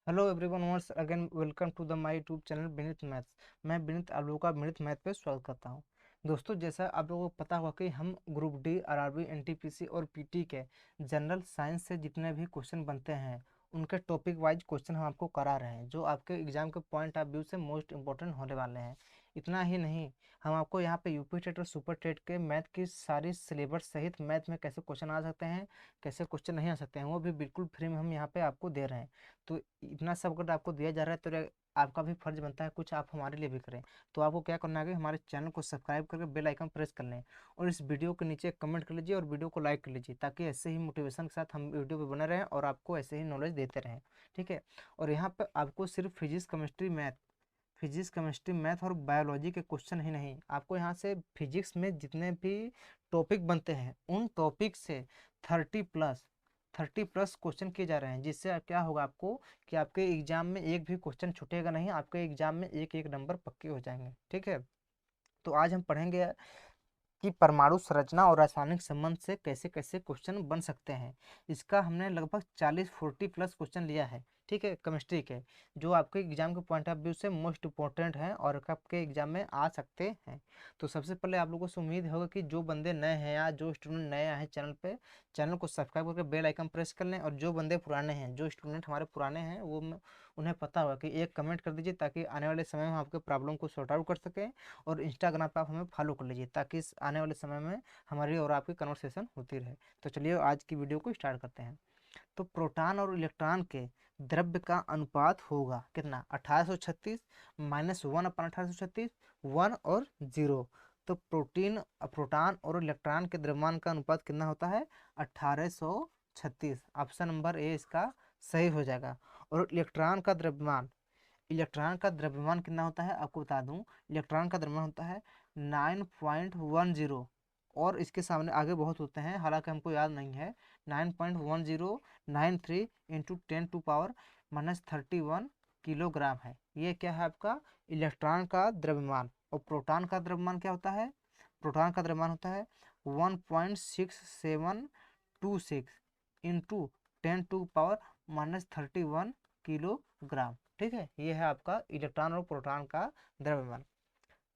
Hello everyone, once again welcome to the my YouTube channel Vineet maths. मैं विनीत आप लोगों का विनीत मैथ पे स्वागत करता हूं। दोस्तों, जैसा आप लोगों को पता होगा कि हम ग्रुप डी, आरआरबी, एनटीपीसी और पीटी के जनरल साइंस से जितने भी क्वेश्चन बनते हैं उनके टॉपिक वाइज क्वेश्चन हम आपको करा रहे हैं, जो आपके एग्जाम के पॉइंट ऑफ व्यू से मोस्ट इंपॉर्टेंट होने वाले हैं। इतना ही नहीं, हम आपको यहाँ पे यूपी टेट और सुपर टेट के मैथ की सारी सिलेबस सहित मैथ में कैसे क्वेश्चन आ सकते हैं, कैसे क्वेश्चन नहीं आ सकते हैं, वो भी बिल्कुल फ्री में हम यहाँ पे आपको दे रहे हैं। तो इतना सब अगर आपको दिया जा रहा है तो आपका भी फर्ज बनता है कुछ आप हमारे लिए भी करें। तो आपको क्या करना है कि हमारे चैनल को सब्सक्राइब करके बेल आइकन प्रेस कर लें और इस वीडियो के नीचे कमेंट कर लीजिए और वीडियो को लाइक कर लीजिए, ताकि ऐसे ही मोटिवेशन के साथ हम वीडियो पे बने रहें और आपको ऐसे ही नॉलेज देते रहें। ठीक है। और यहाँ पर आपको सिर्फ फिजिक्स केमिस्ट्री मैथ और बायोलॉजी के क्वेश्चन ही नहीं, आपको यहाँ से फिजिक्स में जितने भी टॉपिक बनते हैं उन टॉपिक से 30+ 30+ क्वेश्चन किए जा रहे हैं, जिससे क्या होगा आपको कि आपके एग्जाम में एक भी क्वेश्चन छूटेगा नहीं, आपके एग्जाम में एक एक नंबर पक्के हो जाएंगे। ठीक है। तो आज हम पढ़ेंगे कि परमाणु संरचना और रासायनिक संबंध से कैसे कैसे क्वेश्चन बन सकते हैं। इसका हमने लगभग 40-40+ क्वेश्चन लिया है। ठीक है, केमिस्ट्री के, जो आपके एग्जाम के पॉइंट ऑफ व्यू से मोस्ट इंपॉर्टेंट हैं और आपके एग्जाम में आ सकते हैं। तो सबसे पहले आप लोगों से उम्मीद होगा कि जो बंदे नए हैं या जो स्टूडेंट नए आए हैं चैनल पे, चैनल को सब्सक्राइब करके बेल आइकन प्रेस कर लें। और जो बंदे पुराने हैं, जो स्टूडेंट हमारे पुराने हैं, वो उन्हें पता होगा कि एक कमेंट कर दीजिए, ताकि आने वाले समय में हम आपके प्रॉब्लम को सॉर्ट आउट कर सकें। और इंस्टाग्राम पर आप हमें फॉलो कर लीजिए, ताकि इस आने वाले समय में हमारी और आपकी कन्वर्सेशन होती रहे। तो चलिए आज की वीडियो को स्टार्ट करते हैं। तो प्रोटॉन और इलेक्ट्रॉन के द्रव्य का अनुपात होगा कितना? 1836 -1/1836, 1 और 0। तो प्रोटॉन और इलेक्ट्रॉन के द्रव्यमान का अनुपात कितना होता है? 1836। ऑप्शन नंबर ए इसका सही हो जाएगा। और इलेक्ट्रॉन का द्रव्यमान कितना होता है आपको बता दूं। इलेक्ट्रॉन का द्रव्यमान होता है 9.10। और इसके सामने आगे बहुत होते हैं, हालांकि हमको याद नहीं है। 9.1093 इंटू 10⁻31 किलोग्राम है। ये क्या है आपका? इलेक्ट्रॉन का द्रव्यमान। और प्रोटॉन का द्रव्यमान क्या होता है? प्रोटॉन का द्रव्यमान होता है 1.6726 इंटू 10⁻31 किलोग्राम। ठीक है, ये है आपका इलेक्ट्रॉन और प्रोटॉन का द्रव्यमान।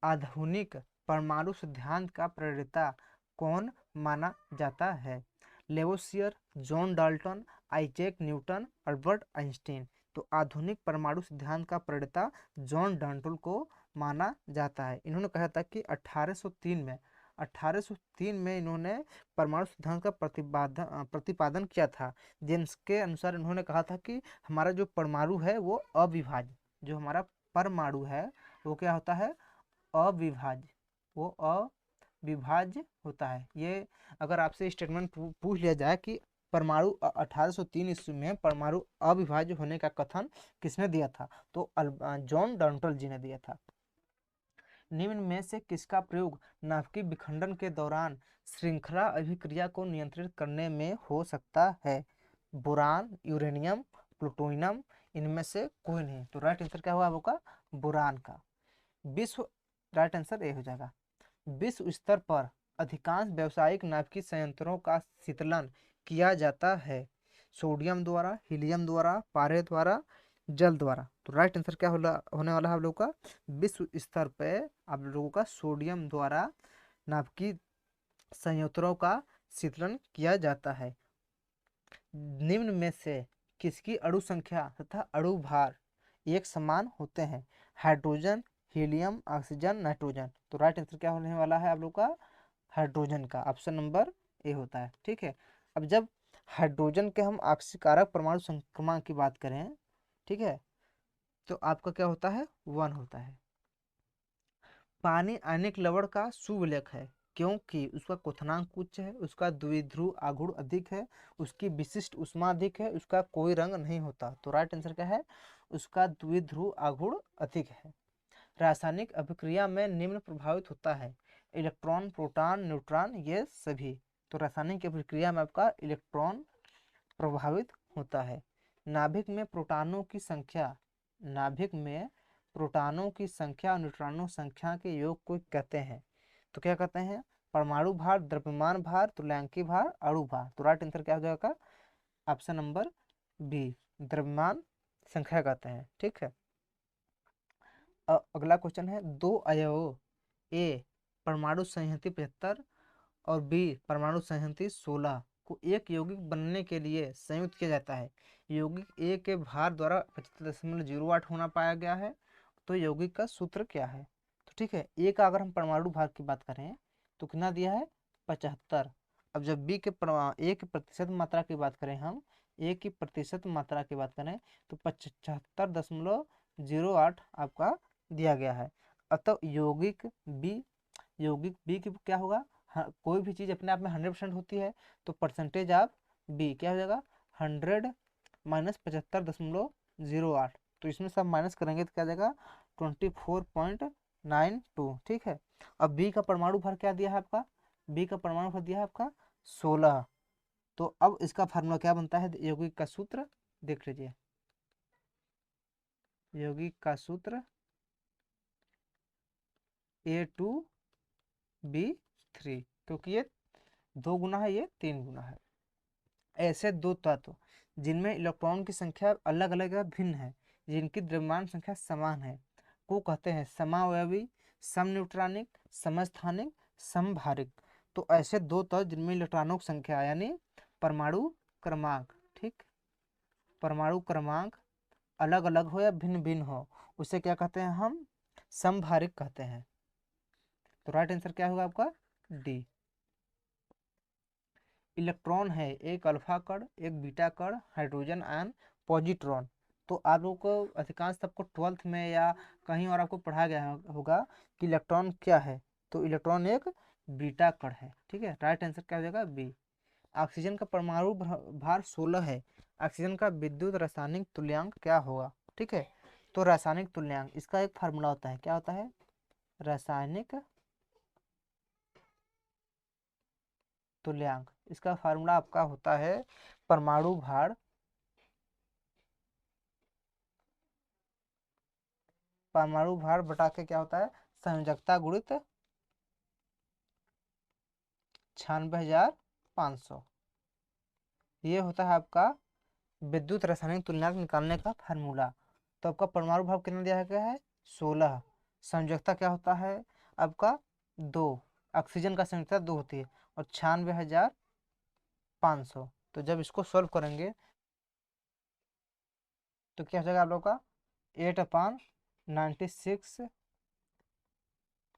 आधुनिक परमाणु सिद्धांत का प्रणेता कौन माना जाता है? Lavoisier, John Dalton, Isaac Newton, Albert Einstein. तो आधुनिक परमाणु सिद्धांत का प्रणेता जॉन डाल्टन को माना जाता है। इन्होंने कहा था कि 1803 में इन्होंने परमाणु सिद्धांत का प्रतिपादन किया था, जिसके अनुसार इन्होंने कहा था कि हमारा जो परमाणु है वो अविभाज्य, जो हमारा परमाणु है वो क्या होता है? अविभाज्य। वो अविभाज्य होता है। ये अगर आपसे स्टेटमेंट पूछ लिया जाए कि परमाणु 1803 ईस्वी में परमाणु अविभाज्य होने का कथन किसने दिया था, तो जॉन डॉल्टन जी ने दिया था। निम्न में से किसका प्रयोग नाभिकीय विखंडन के दौरान श्रृंखला अभिक्रिया को नियंत्रित करने में हो सकता है? बोरान, यूरेनियम, प्लूटोनियम, इनमें से कोई नहीं। तो राइट आंसर क्या हुआ आपका? बोरान का। विश्व राइट आंसर ए हो जाएगा। विश्व स्तर पर अधिकांश व्यावसायिक नाभिकीय संयंत्रों का शीतलन किया जाता है सोडियम द्वारा, हीलियम द्वारा, पारे द्वारा, जल द्वारा। तो राइट आंसर क्या होने वाला है आप लोगों का? विश्व स्तर पे आप लोगों का सोडियम द्वारा नाभिकीय संयंत्रों का शीतलन किया जाता है। निम्न में से किसकी अणु संख्या तथा अणु भार एक समान होते हैं? Hydrogen, helium, oxygen, nitrogen. तो राइट आंसर क्या होने वाला है आप लोग का? हाइड्रोजन का। ऑप्शन नंबर ए होता है। ठीक है। अब जब हाइड्रोजन के हम ऑक्सीकारक परमाणु संक्रमण की बात करें, ठीक है, तो आपका क्या होता है? 1 होता है। पानी आयनिक लवण का शुभ लेख है, क्योंकि उसका क्वथनांक उच्च है, उसका द्विध्रुव आघूर्ण अधिक है, उसकी विशिष्ट ऊष्मा अधिक है, उसका कोई रंग नहीं होता। तो राइट आंसर क्या है? उसका द्विध्रुव आघूर्ण अधिक है। रासायनिक अभिक्रिया में निम्न प्रभावित होता है? इलेक्ट्रॉन, प्रोटॉन, न्यूट्रॉन, ये सभी। तो रासायनिक अभिक्रिया में आपका इलेक्ट्रॉन प्रभावित होता है। नाभिक में प्रोटॉनों की संख्या और न्यूट्रॉनों संख्या के योग को कहते हैं। तो क्या कहते हैं? परमाणु भार, द्रव्यमान भार, तुल्यांकी भार, अणु भार। तो राइट आंसर क्या हो जाएगा? ऑप्शन नंबर बी, द्रव्यमान संख्या कहते हैं। ठीक है, अगला क्वेश्चन है, दो अवयवों ए परमाणु संहति 75 और बी परमाणु संहति 16 को एक यौगिक बनने के लिए संयुक्त किया जाता है। यौगिक ए के भार द्वारा 75.08 होना पाया गया है। तो यौगिक का सूत्र क्या है? तो ठीक है, ए का अगर हम परमाणु भार की बात करें तो कितना दिया है? 75। अब जब बी के ए की प्रतिशत मात्रा की बात करें, हम ए की प्रतिशत मात्रा की बात करें तो 75.08 आपका दिया गया है। अतः यौगिक बी की क्या होगा? हाँ, कोई भी चीज़ अपने आप में 100% होती है तो परसेंटेज ऑफ बी क्या हो जाएगा? 100 माइनस 75.08। तो इसमें सब माइनस करेंगे तो क्या जाएगा? 24.92। ठीक है, अब बी का परमाणु भार क्या दिया है आपका? बी का परमाणु भार दिया है आपका 16। तो अब इसका फार्मूला क्या बनता है? यौगिक का सूत्र देख लीजिए। यौगिक का सूत्र A2B3, क्योंकि ये 2 गुना है, ये 3 गुना है। ऐसे दो तत्व जिनमें इलेक्ट्रॉन की संख्या अलग अलग या भिन्न है, जिनकी द्रव्यमान संख्या समान है, को कहते हैं समावयवी, समन्यूट्रॉनिक, समस्थानिक, समभारिक। तो ऐसे दो तत्व जिनमें इलेक्ट्रॉनों की संख्या यानी परमाणु क्रमांक, ठीक, परमाणु क्रमांक अलग अलग हो या भिन्न भिन्न हो, उसे क्या कहते हैं? हम समभारिक कहते हैं। तो राइट आंसर क्या होगा आपका? डी। इलेक्ट्रॉन है एक अल्फा कण, एक बीटा कण, हाइड्रोजन आयन, पॉजिट्रॉन। तो आप लोगों को अधिकांश सबको 12th में या कहीं और आपको पढ़ाया गया होगा कि इलेक्ट्रॉन क्या है। तो इलेक्ट्रॉन एक बीटा कण है। ठीक है, राइट आंसर क्या हो जाएगा? बी। ऑक्सीजन का परमाणु भार 16 है। ऑक्सीजन का विद्युत रासायनिक तुल्यांक क्या होगा? ठीक है, तो रासायनिक तुल्यांक इसका एक फार्मूला होता है, क्या होता है? रासायनिक तुल्यांक, इसका फार्मूला आपका होता है परमाणु भार बटा के क्या होता है? संयोजकता गुणित 96,500। ये होता है आपका विद्युत रासायनिक तुल्यांक निकालने का फार्मूला। तो आपका परमाणु भार कितना दिया गया है? 16। संयोजकता क्या होता है आपका? 2। ऑक्सीजन का संयोजकता 2 होती है और 96,500। तो जब इसको सॉल्व करेंगे तो क्या हो जाएगा आप लोग का? 8/96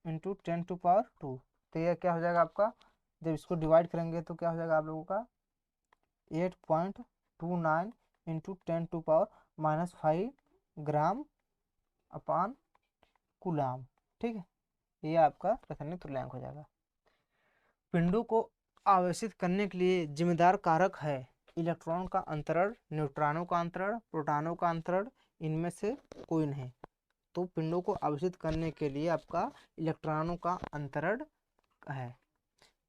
इंटू 10⁻²। तो ये क्या हो जाएगा आपका? जब इसको डिवाइड करेंगे तो क्या हो जाएगा आप लोगों का? 8.29 इंटू 10⁻⁻5 ग्राम अपान कूलाम। ठीक है, ये आपका रासायनिक तुल्यांक हो जाएगा। पिंडों को आवेशित करने के लिए जिम्मेदार कारक है इलेक्ट्रॉन का अंतरण, न्यूट्रॉनों का अंतरण, प्रोटॉनों का अंतरण, इनमें से कोई नहीं। तो पिंडों को आवेशित करने के लिए आपका इलेक्ट्रॉनों का अंतरण है।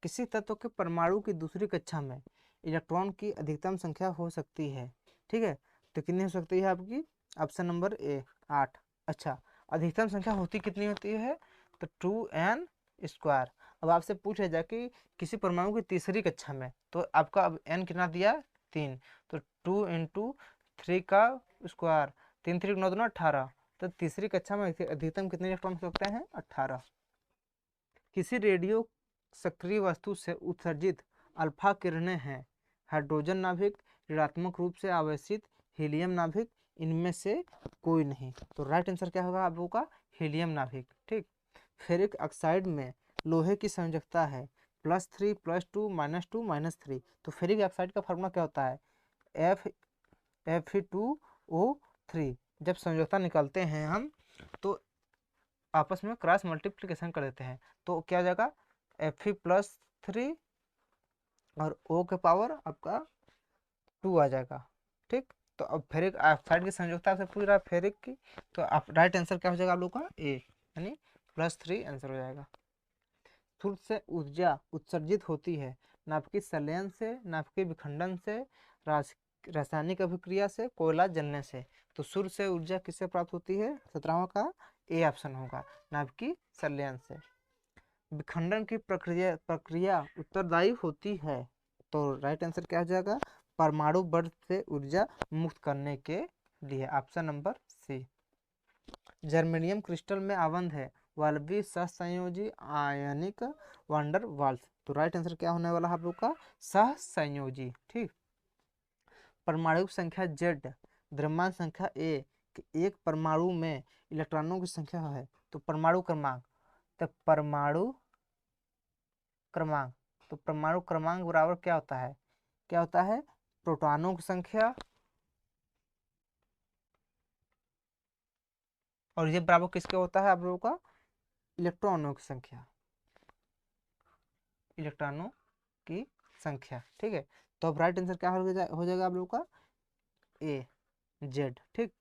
किसी तत्व के परमाणु की दूसरी कक्षा में इलेक्ट्रॉन की अधिकतम संख्या हो सकती है। ठीक है, तो कितनी हो सकती है आपकी? Option number A 8। अच्छा, अधिकतम संख्या होती कितनी होती है? तो 2n²। अब आपसे पूछा जाए कि किसी परमाणु की तीसरी कक्षा में, तो आपका अब n कितना दिया? 3। तो 2 इंटू 3 का स्क्वायर, 3 3 9 2 18। तो तीसरी कक्षा में अधिकतम कितने इलेक्ट्रॉन हो सकते हैं? 18। किसी रेडियो सक्रिय वस्तु से उत्सर्जित अल्फा किरणें हैं हाइड्रोजन नाभिक, ऋणात्मक रूप से आवेशित हीलियम नाभिक, इनमें से कोई नहीं। तो राइट आंसर क्या होगा आप लोगों का? हीलियम नाभिक। ठीक, फेरिक ऑक्साइड में लोहे की संयोजकता है +3 +2 -2 -3। तो फेरिक ऑक्साइड का फार्मूला क्या होता है? Fe2O3। जब संयोजकता निकालते हैं हम तो आपस में क्रॉस मल्टीप्लिकेशन कर देते हैं, तो क्या हो जाएगा? Fe+3 और O के पावर आपका 2 आ जाएगा। ठीक, तो अब फेरिक ऑक्साइड की संयोजकता से पूछ रहा है फेरिक की, तो आप राइट आंसर क्या हो जाएगा आप लोग का? ए, यानी +3 आंसर हो जाएगा। सूर्य से ऊर्जा उत्सर्जित होती है नाभिकीय संलयन से, नाभिकीय विखंडन से, रासायनिक अभिक्रिया से, कोयला जलने से। तो सूर्य से ऊर्जा किससे प्राप्त होती है? 17वां का ए ऑप्शन होगा, नाभिकीय संलयन से। विखंडन की प्रक्रिया उत्तरदायी होती है। तो राइट आंसर क्या हो जाएगा? परमाणु बर्थ से ऊर्जा मुक्त करने के डी है, option number C. Germanium crystal में आवंध है वाल्वी सहसंयोजी आयनिक वंडर वाल्स। तो राइट आंसर क्या होने वाला है आप लोग का, सहसंयोजी। ठीक। परमाणु संख्या जेड, द्रव्यमान संख्या ए, एक परमाणु में इलेक्ट्रॉनों की संख्या है। तो परमाणु क्रमांक, तो परमाणु क्रमांक, तो परमाणु क्रमांक बराबर क्या होता है, क्या होता है, प्रोटॉनों की संख्या, और ये बराबर किसके होता है आप लोगों का, इलेक्ट्रॉनों की संख्या, इलेक्ट्रॉनों की संख्या। ठीक है। तो अब राइट आंसर क्या हो जाएगा आप लोगों का, ए, जेड। ठीक।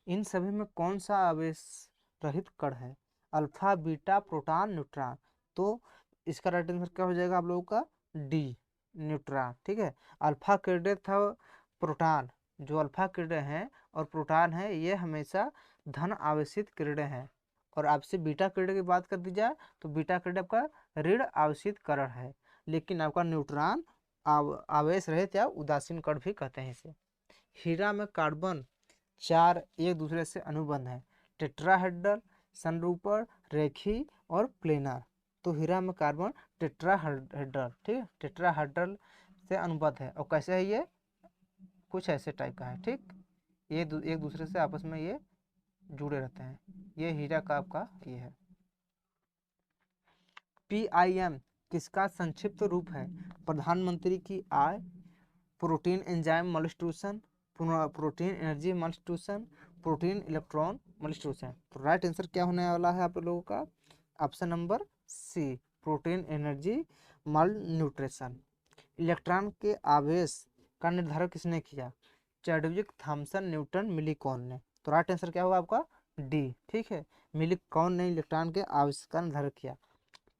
इन सभी में कौन सा आवेश रहित कण है, अल्फा, बीटा, प्रोटॉन, न्यूट्रॉन। तो इसका राइट आंसर क्या हो जाएगा आप लोगों का, डी, न्यूट्रॉन। ठीक है। अल्फा किरणें था प्रोटॉन, जो अल्फा किरणें हैं और प्रोटॉन है, ये हमेशा धन आवेशित किरणें हैं। और आपसे बीटा किरणें की बात कर दी जाए तो बीटा किरणें आपका ऋण आवेशित कण है, लेकिन आपका न्यूट्रॉन आवेश रहित या उदासीन कण भी कहते हैं इसे। हीरा में कार्बन 4 एक दूसरे से अनुबंध है, टेट्राहेड्रल, संरूपण, रेखी और प्लेनर। तो हीरा में कार्बन टेट्राहेड्रल, ठीक है, टेट्राहेड्रल से अनुबंध है। और कैसे है ये, कुछ ऐसे टाइप का है। ठीक। ये एक दूसरे से आपस में ये जुड़े रहते हैं। ये हीरा का आपका ये है। PIM किसका संक्षिप्त रूप है, प्रधानमंत्री की आय, protein enzyme moleculation, protein energy moleculation, protein electron moleculation. तो राइट आंसर क्या होने वाला है आप लोगों का, option number C, protein energy moleculation. Electron के आवेश का निर्धारण किसने किया, चैडविक, थॉमसन, न्यूटन, मिलीकॉन ने। तो राइट आंसर क्या होगा आपका, डी। ठीक है, मिलीकॉन ने इलेक्ट्रॉन के आवेश का निर्धारण किया।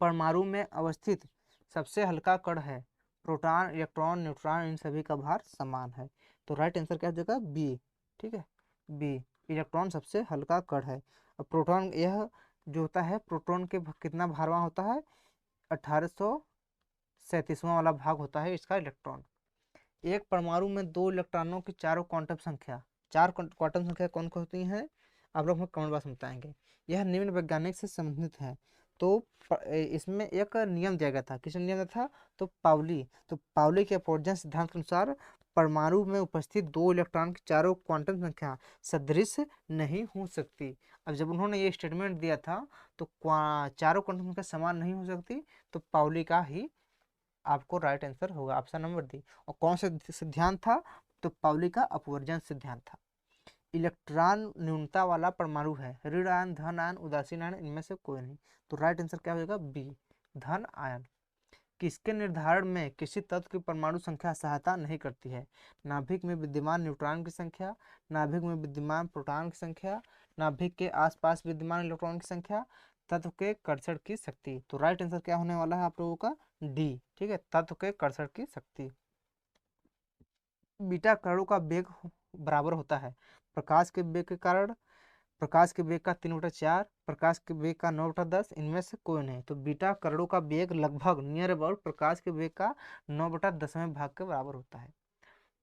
परमाणु में अवस्थित सबसे हल्का कण है, प्रोटॉन, इलेक्ट्रॉन, न्यूट्रॉन, इन सभी का भार समान है। तो राइट आंसर क्या हो जाएगा, बी। ठीक है, बी, इलेक्ट्रॉन सबसे हल्का कण है। और प्रोटॉन, यह जो होता है प्रोटॉन के कितना भारवां होता है, 1837वां वाला भाग होता है इसका इलेक्ट्रॉन। एक परमाणु में 2 इलेक्ट्रॉनों की चारों क्वांटम संख्या, चार क्वांटम संख्या कौन कौन होती हैं, आप लोग हमें कमेंट बॉक्स में बताएंगे। यह निम्न वैज्ञानिक से संबंधित है। तो इसमें एक नियम दिया गया था, किसने नियम दिया था, तो पाउली। तो पाउली के अपवर्जन सिद्धांत के अनुसार परमाणु में उपस्थित 2 इलेक्ट्रॉन की चारों क्वांटम संख्या सदृश नहीं हो सकती। अब जब उन्होंने ये स्टेटमेंट दिया था तो चारों क्वांटम संख्या समान नहीं हो सकती, तो पाउली का ही आपको राइट आंसर होगा, ऑप्शन नंबर डी। और कौन सा सिद्धांत था, तो पाउली का अपवर्जन सिद्धांत था। इलेक्ट्रॉन न्यूनता वाला परमाणु है, ऋण आयन, धन आयन, उदासीन आयन, इनमें से कोई नहीं। तो राइट आंसर क्या होगा, बी, धन आयन। किसके निर्धारण में किसी तत्व की परमाणु संख्या सहायता नहीं करती है, नाभिक में विद्यमान न्यूट्रॉन की संख्या, नाभिक में विद्यमान प्रोटॉन की संख्या, नाभिक के आसपास विद्यमान इलेक्ट्रॉन की संख्या, तत्व के कर्षण की शक्ति। तो राइट आंसर क्या होने वाला है आप लोगों का, डी। ठीक है, तत्व के कर्षण की शक्ति। बीटा कणों का वेग बराबर होता है प्रकाश के वेग के कारण, प्रकाश के वेग का 3/4, प्रकाश के वेग का 9/10, इनमें से कोई नहीं। तो बीटा कणों का वेग लगभग नियर अबाउट प्रकाश के वेग का 9/10वें भाग के बराबर होता है।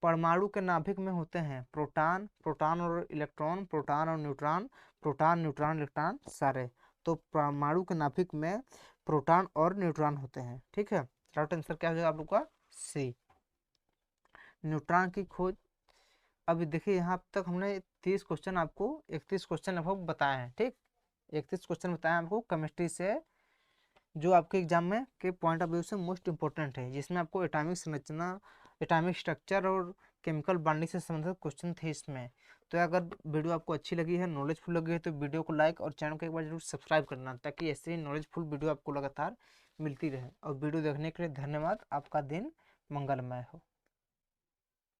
परमाणु के नाभिक में होते हैं प्रोटॉन, प्रोटॉन और इलेक्ट्रॉन, प्रोटॉन और न्यूट्रॉन, प्रोटॉन, न्यूट्रॉन, इलेक्ट्रॉन सारे। तो परमाणु के नाभिक में प्रोटॉन और न्यूट्रॉन होते हैं। ठीक है, राइट आंसर क्या हो जाएगा आप लोग का, सी। न्यूट्रॉन की खोज, अभी देखिए यहाँ तक हमने 30 क्वेश्चन आपको, 31 क्वेश्चन लगभग बताए हैं। ठीक, 31 क्वेश्चन बताए आपको केमिस्ट्री से, जो आपके एग्जाम में के पॉइंट ऑफ व्यू से मोस्ट इंपॉर्टेंट है, जिसमें आपको एटॉमिक संरचना, एटॉमिक स्ट्रक्चर और केमिकल बॉन्डिंग से संबंधित क्वेश्चन थे इसमें। तो अगर वीडियो आपको अच्छी लगी है, नॉलेजफुल लगी है, तो वीडियो को लाइक और चैनल को एक बार जरूर सब्सक्राइब करना, ताकि ऐसे ही नॉलेजफुल वीडियो आपको लगातार मिलती रहे। और वीडियो देखने के लिए धन्यवाद। आपका दिन मंगलमय हो।